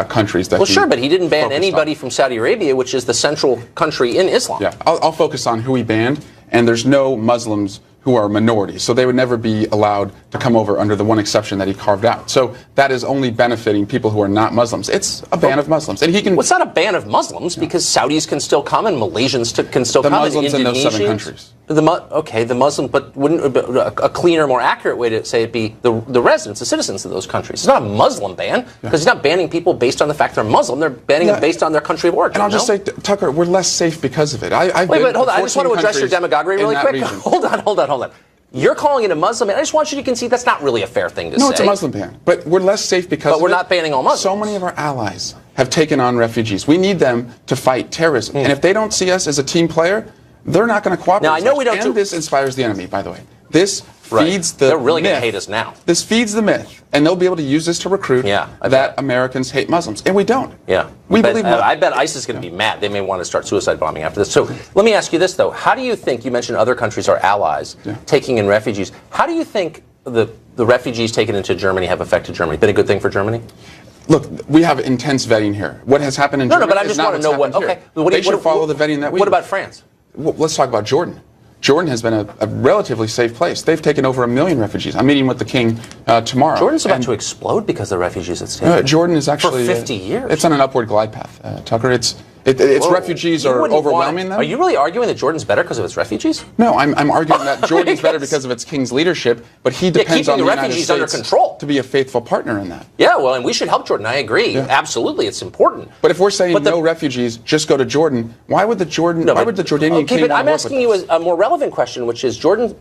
countries that. Well, sure, but he didn't ban anybody from Saudi Arabia, which is the central country in Islam. Yeah, I'll focus on who he banned, and there's no Muslims who are minorities. So they would never be allowed to come over under the one exception that he carved out. So that is only benefiting people who are not Muslims. It's a ban of Muslims. And he can. Well, it's not a ban of Muslims because Saudis can still come and Malaysians can still come. The Muslims in those 7 countries. The Muslim, but wouldn't a cleaner, more accurate way to say it be the residents, the citizens of those countries? It's not a Muslim ban because he's not banning people based on the fact they're Muslim. They're banning them based on their country of origin. And I'll just say, Tucker, we're less safe because of it. Wait, hold on. I just want to address your demagoguery really quick. Hold on. You're calling it a Muslim ban. I just want you to concede that's not really a fair thing to say. No, it's a Muslim ban. But we're less safe because But we're not banning all Muslims. So many of our allies have taken on refugees. We need them to fight terrorism. And if they don't see us as a team player, they're not going to cooperate. Now, I know we don't. And this inspires the enemy, by the way. This feeds the They're really myth. going to hate us now. This feeds the myth. And they'll be able to use this to recruit that Americans hate Muslims. And we don't. Yeah. We believe I bet ISIS is going to be mad. They may want to start suicide bombing after this. So let me ask you this, though. How do you think, you mentioned other countries are allies taking in refugees. How do you think the refugees taken into Germany have affected Germany? Been a good thing for Germany? Look, we have intense vetting here. What has happened in Germany but I just want to know what. Okay. They should follow the vetting that we do. What about France? Well, let's talk about Jordan. Jordan has been a relatively safe place. They've taken over 1 million refugees. I'm meeting with the king tomorrow. Jordan's about to explode because of the refugees it's taken. Jordan is actually for 50 years. It's on an upward glide path, Tucker. Its refugees are overwhelming them. Are you really arguing that Jordan's better because of its refugees? No, I'm arguing that Jordan's better because of its king's leadership, but he depends on the United States under control to be a faithful partner in that. Yeah, well, and we should help Jordan. I agree. Yeah. Absolutely, it's important. But if we're saying no refugees, just go to Jordan, why would the Jordanian king? But I'm asking you a more relevant question, which is Jordan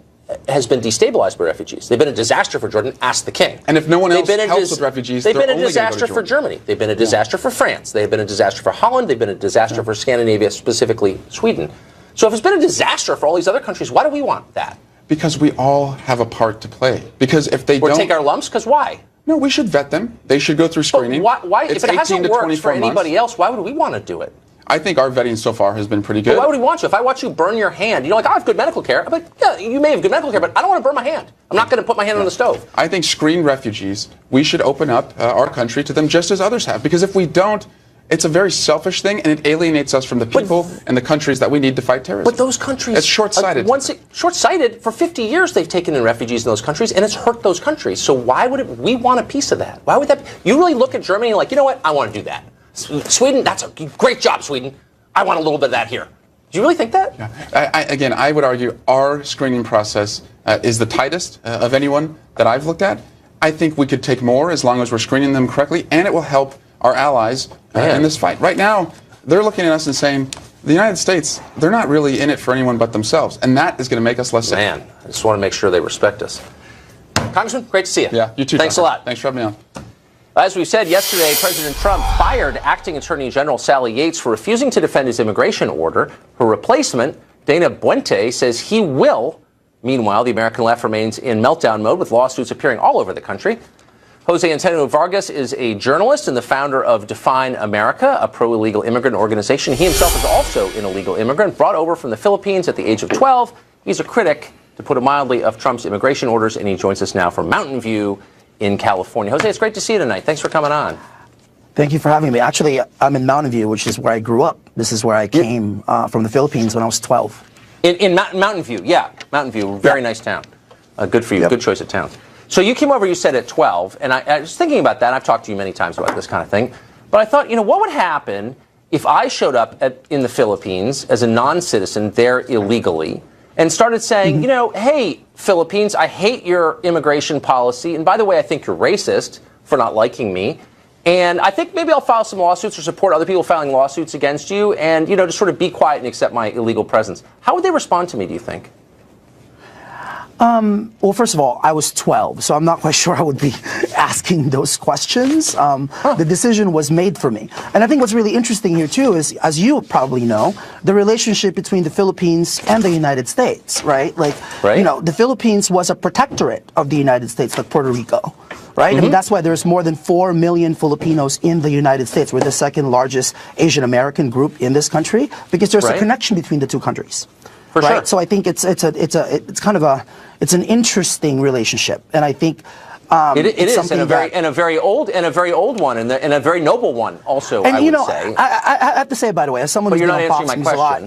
has been destabilized by refugees. They've been a disaster for Jordan. Ask the king. And if no one else helps with refugees, they've been a only disaster for Germany. They've been a disaster for France. They've been a disaster for Holland. They've been a disaster for Scandinavia, specifically Sweden. So if it's been a disaster for all these other countries, why do we want that? Because we all have a part to play. Because if they don't take our lumps, because why? No, we should vet them. They should go through screening. But why? If it hasn't worked for anybody else, why would we want to do it? I think our vetting so far has been pretty good. But why would we want you? If I watch you burn your hand, I have good medical care. I'm like, yeah, you may have good medical care, but I don't want to burn my hand. I'm not going to put my hand on the stove. I think screened refugees, we should open up our country to them just as others have. Because if we don't, it's a very selfish thing, and it alienates us from the people and the countries that we need to fight terrorism. But those countries... It's short-sighted. Short-sighted. For 50 years, they've taken in refugees in those countries, and it's hurt those countries. So why would we want a piece of that? Why would that... You really look at Germany and like, you know what? I want to do that. Sweden, that's a great job, Sweden. I want a little bit of that here. Do you really think that? Yeah. I would argue our screening process is the tightest of anyone that I've looked at. I think we could take more as long as we're screening them correctly, and it will help our allies in this fight. Right now, they're looking at us and saying, the United States, they're not really in it for anyone but themselves, and that is going to make us less safe. Man, I just want to make sure they respect us. Congressman, great to see you. Yeah, you too. Thanks a lot. Thanks for having me on. As we said yesterday, President Trump fired Acting Attorney General Sally Yates for refusing to defend his immigration order. Her replacement, Dana Puente, says he will. Meanwhile, the American left remains in meltdown mode with lawsuits appearing all over the country. Jose Antonio Vargas is a journalist and the founder of Define America, a pro-illegal immigrant organization. He himself is also an illegal immigrant, brought over from the Philippines at the age of 12. He's a critic, to put it mildly, of Trump's immigration orders, and he joins us now from Mountain View in California. Jose, it's great to see you tonight. Thanks for coming on. Thank you for having me. Actually, I'm in Mountain View, which is where I grew up. This is where I came from the Philippines when I was 12. In Mountain View, yeah. Mountain View, very nice town. Good for you. Good choice of town. So you came over, you said, at 12, and I was thinking about that. I've talked to you many times about this kind of thing. But I thought, what would happen if I showed up in the Philippines as a non-citizen there illegally and started saying, hey, Philippines, I hate your immigration policy. And by the way, I think you're racist for not liking me. And I think maybe I'll file some lawsuits or support other people filing lawsuits against you and, just sort of be quiet and accept my illegal presence. How would they respond to me, do you think? Well, first of all, I was 12, so I'm not quite sure I would be asking those questions. The decision was made for me. And I think what's really interesting here, too, is, as you probably know, the relationship between the Philippines and the United States, right? The Philippines was a protectorate of the United States, like Puerto Rico, right? Mm-hmm. I mean, that's why there's more than 4 million Filipinos in the United States. We're the second largest Asian American group in this country because there's a connection between the two countries. For sure. So I think it's an interesting relationship, and I think it is, and a very old one, and a very noble one also. And I would say. I have to say, by the way, as someone who's been on Fox News a lot.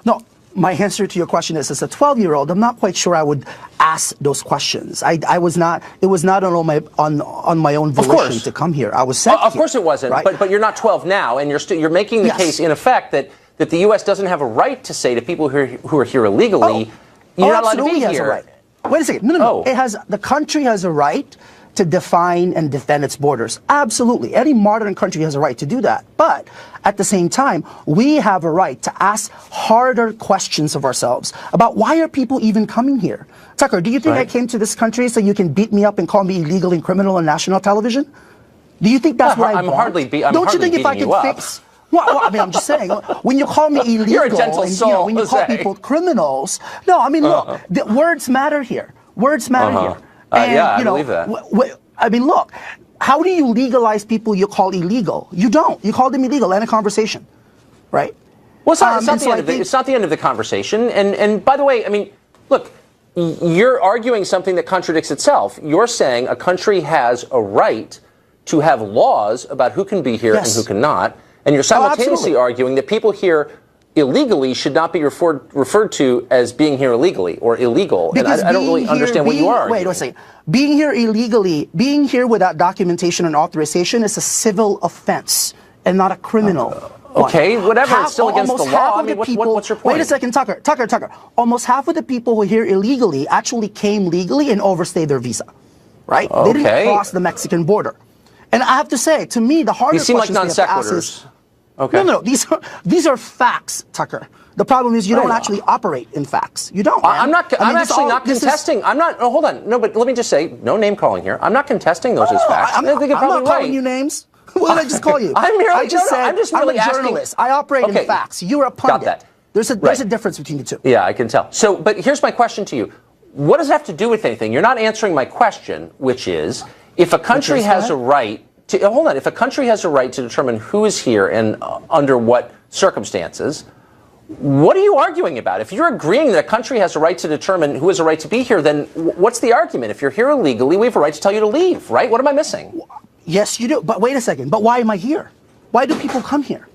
No, My answer to your question is, as a 12-year-old, I'm not quite sure I would ask those questions. I was not. It was not on my own volition to come here. I was sent Of course it wasn't. Right? But you're not 12 now, and you're making the case in effect that the U.S. doesn't have a right to say to people who are here illegally, you're not allowed to be here. Has a right. Wait a second. No. The country has a right to define and defend its borders. Absolutely. Any modern country has a right to do that. But at the same time, we have a right to ask harder questions of ourselves about why are people even coming here? Tucker, do you think I came to this country so you can beat me up and call me illegal and criminal on national television? Do you think that's what I want? Don't you think if I could fix... Well, I mean, I'm just saying, when you call me illegal, you're a gentle soul, when you call people criminals, no, I mean, look, the words matter here. Words matter here. And, I believe that. I mean, look, how do you legalize people you call illegal? You don't. You call them illegal. End of conversation, right? Well, it's not the end of the conversation. And by the way, I mean, look, you're arguing something that contradicts itself. You're saying a country has a right to have laws about who can be here and who cannot. And you're simultaneously arguing that people here illegally should not be referred to as being here illegally or illegal. Because and I don't really understand what you are arguing. Wait a second. Being here illegally, being here without documentation and authorization is a civil offense and not a criminal okay, whatever. It's still against the law. I mean, what's your point? Wait a second, Tucker. Almost half of the people who are here illegally actually came legally and overstayed their visa, right? They didn't cross the Mexican border. And I have to say, to me, the harder questions we have to ask is... Okay. No. These are facts, Tucker. The problem is you don't actually operate in facts. You don't. I'm actually not contesting. I'm not. Oh, hold on. No, but let me just say, no name calling here. I'm not contesting those as facts. I'm not calling you names. What did I just call you? I'm a journalist. I operate in facts. You're a pundit. Got that. There's a difference between the two. Yeah, I can tell. So, but here's my question to you. What does it have to do with anything? You're not answering my question, which is, if a country has a right to, if a country has a right to determine who is here and under what circumstances, what are you arguing about? If you're agreeing that a country has a right to determine who has a right to be here, then what's the argument? If you're here illegally, we have a right to tell you to leave, right? What am I missing? Yes, you do. But wait a second. But why am I here? Why do people come here?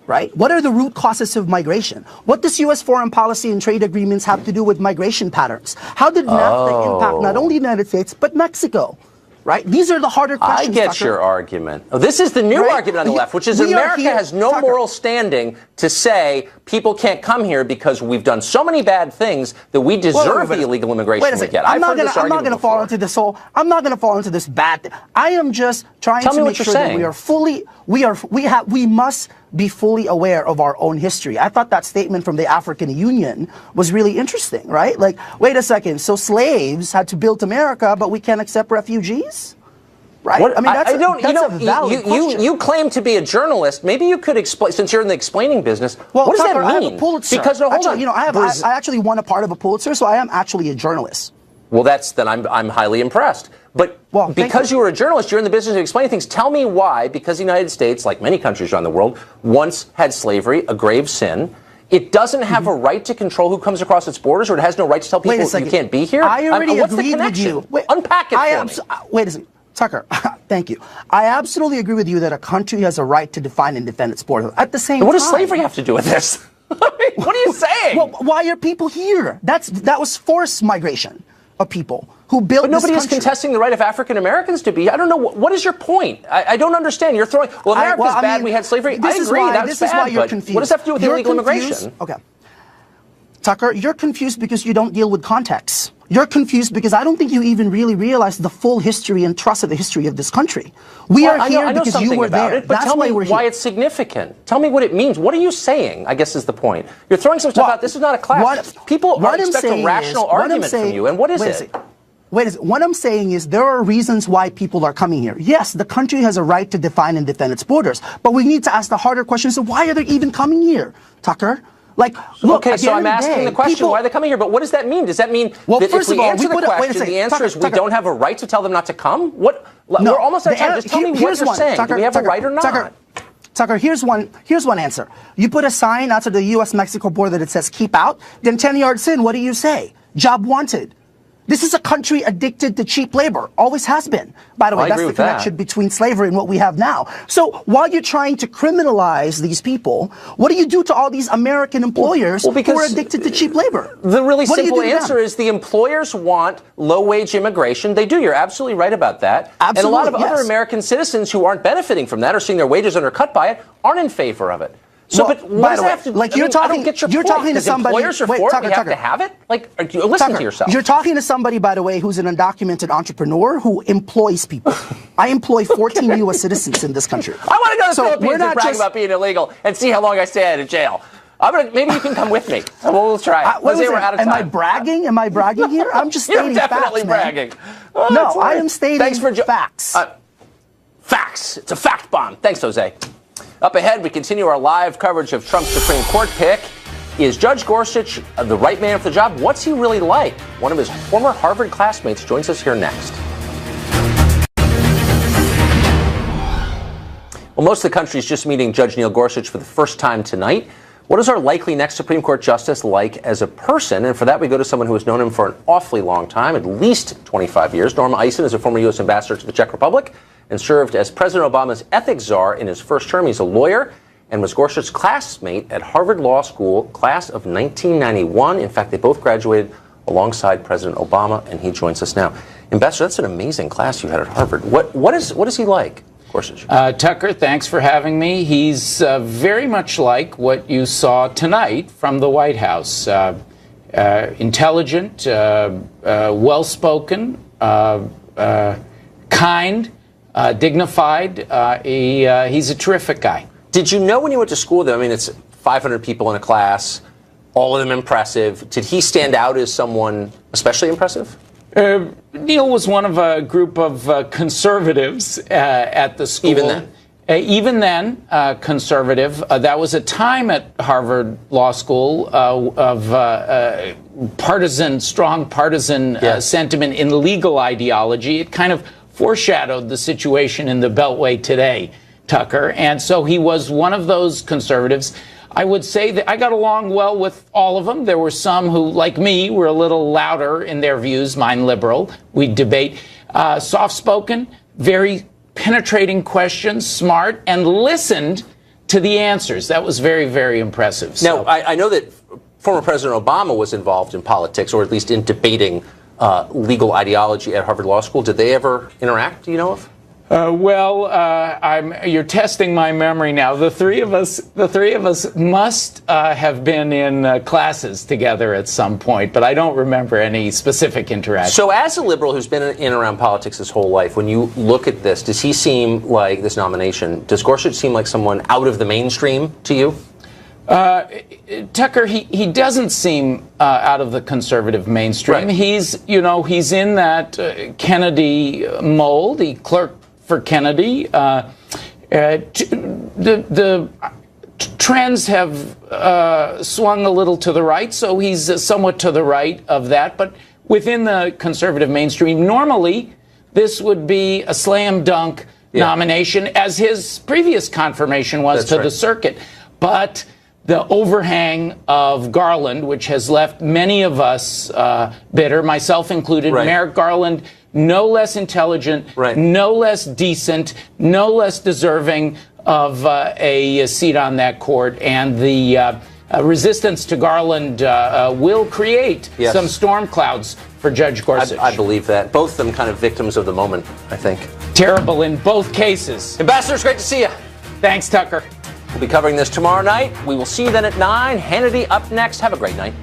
Right? What are the root causes of migration? What does U.S. foreign policy and trade agreements have to do with migration patterns? How did NAFTA impact not only the United States, but Mexico? Right? These are the harder questions. I get your argument. Oh, this is the new argument on the left, which is America has no moral standing to say people can't come here because we've done so many bad things that we deserve the illegal immigration we get. I'm not going to fall into this whole. I'm not going to fall into this bad thing. I am just trying to make sure that we are fully. We must be fully aware of our own history. I thought that statement from the African Union was really interesting, right? Like, wait a second, so slaves had to build America, but we can't accept refugees? Right? What? I mean, that's a valid question. You claim to be a journalist. Maybe you could explain, since you're in the explaining business, well, what does Tucker, that mean? I have a Pulitzer. Because, hold on. I actually won a part of a Pulitzer, so I am actually a journalist. Well, then I'm highly impressed. But because you were a journalist, you're in the business of explaining things. Tell me why, because the United States, like many countries around the world, once had slavery, a grave sin. It doesn't have a right to control who comes across its borders, or it has no right to tell people you can't be here? I already agreed with you. Unpack it for me. Wait a second. Tucker, thank you. I absolutely agree with you that a country has a right to define and defend its borders. At the same time... What does slavery have to do with this? What are you saying? Well, why are people here? That was forced migration of people who built this country. But nobody is contesting the right of African Americans to be. I don't know. What is your point? I don't understand. You're throwing... Well, America's bad. We had slavery. I agree. That's bad. Why you're confused. What does that have to do with illegal immigration? Okay. Tucker, you're confused because you don't deal with context. You're confused because I don't think you even really realize the full history and trust of the history of this country. We are here because you were there. But tell me why it's significant. Tell me what it means. What are you saying, I guess is the point. You're throwing some stuff out. This is not a class. People expect a rational argument from you. And what is it? What I'm saying is there are reasons why people are coming here. Yes, the country has a right to define and defend its borders. But we need to ask the harder questions of why are they even coming here, Tucker? Like, look, okay, so I'm asking the question, why are they coming here? But what does that mean? Does that mean that if we answer the question, the answer is we don't have a right to tell them not to come? What? We're almost out of time. Just tell me what you're saying. Do we have a right or not? Tucker, here's one answer. You put a sign outside the U.S.-Mexico border that says keep out, then 10 yards in, what do you say? Job wanted. This is a country addicted to cheap labor. Always has been. By the way, that's the connection between slavery and what we have now. So while you're trying to criminalize these people, what do you do to all these American employers who are addicted to cheap labor? The really simple answer is the employers want low-wage immigration. They do. You're absolutely right about that. Absolutely, and a lot of other American citizens who aren't benefiting from that or seeing their wages undercut by it aren't in favor of it. So, well, but what does that have to do? Like I don't get your point. Talking to somebody. Employers are for it, we have to have it? Like, listen to yourself. You're talking to somebody, by the way, who's an undocumented entrepreneur who employs people. I employ 14 U.S. citizens in this country. I want to go to the Philippines and brag about being illegal and see how long I stay out of jail. Maybe you can come with me. We'll try. Let's say we're out of time. Am I bragging? Am I bragging here? I'm just stating facts. You're definitely bragging. Oh, no, I am stating facts. Facts. It's a fact bomb. Thanks, Jose. Up ahead, we continue our live coverage of Trump's Supreme Court pick. Is Judge Gorsuch the right man for the job? What's he really like? One of his former Harvard classmates joins us here next. Well, most of the country is just meeting Judge Neil Gorsuch for the first time tonight. What is our likely next Supreme Court justice like as a person? And for that, we go to someone who has known him for an awfully long time, at least 25 years. Norma Eisen is a former U.S. ambassador to the Czech Republic and served as President Obama's ethics czar in his first term. He's a lawyer and was Gorsuch's classmate at Harvard Law School, class of 1991. In fact, they both graduated alongside President Obama, and he joins us now. Ambassador, that's an amazing class you had at Harvard. What is he like, Gorsuch? Tucker, thanks for having me. He's very much like what you saw tonight from the White House. Intelligent, well-spoken, kind, dignified. He's a terrific guy. Did you know when you went to school, though, I mean, it's 500 people in a class, all of them impressive. Did he stand out as someone especially impressive? Neil was one of a group of conservatives at the school. Even then? Conservative. That was a time at Harvard Law School of strong partisan sentiment in legal ideology. It kind of foreshadowed the situation in the Beltway today, Tucker. And so he was one of those conservatives. I would say that I got along well with all of them. There were some who, like me, were a little louder in their views, mine liberal. We'd debate. Soft-spoken, very penetrating questions, smart, and listened to the answers. That was very, very impressive. Now, I know that former President Obama was involved in politics, or at least in debating legal ideology at Harvard Law School. Did they ever interact, do you know of? You're testing my memory now. The three of us must have been in classes together at some point, but I don't remember any specific interaction. So as a liberal who's been in and around politics his whole life, when you look at this, does he seem like, this nomination, does Gorsuch seem like someone out of the mainstream to you? Tucker, he doesn't seem out of the conservative mainstream. Right. He's in that Kennedy mold. He clerked for Kennedy. The trends have swung a little to the right, so he's somewhat to the right of that. But within the conservative mainstream, normally this would be a slam dunk nomination, as his previous confirmation was to the circuit. But the overhang of Garland, which has left many of us bitter, myself included, Merrick Garland, no less intelligent, no less decent, no less deserving of a seat on that court. And the resistance to Garland will create some storm clouds for Judge Gorsuch. I believe that. Both of them kind of victims of the moment, I think. Terrible in both cases. Ambassador, it's great to see you. Thanks, Tucker. We'll be covering this tomorrow night. We will see you then at 9. Hannity up next. Have a great night.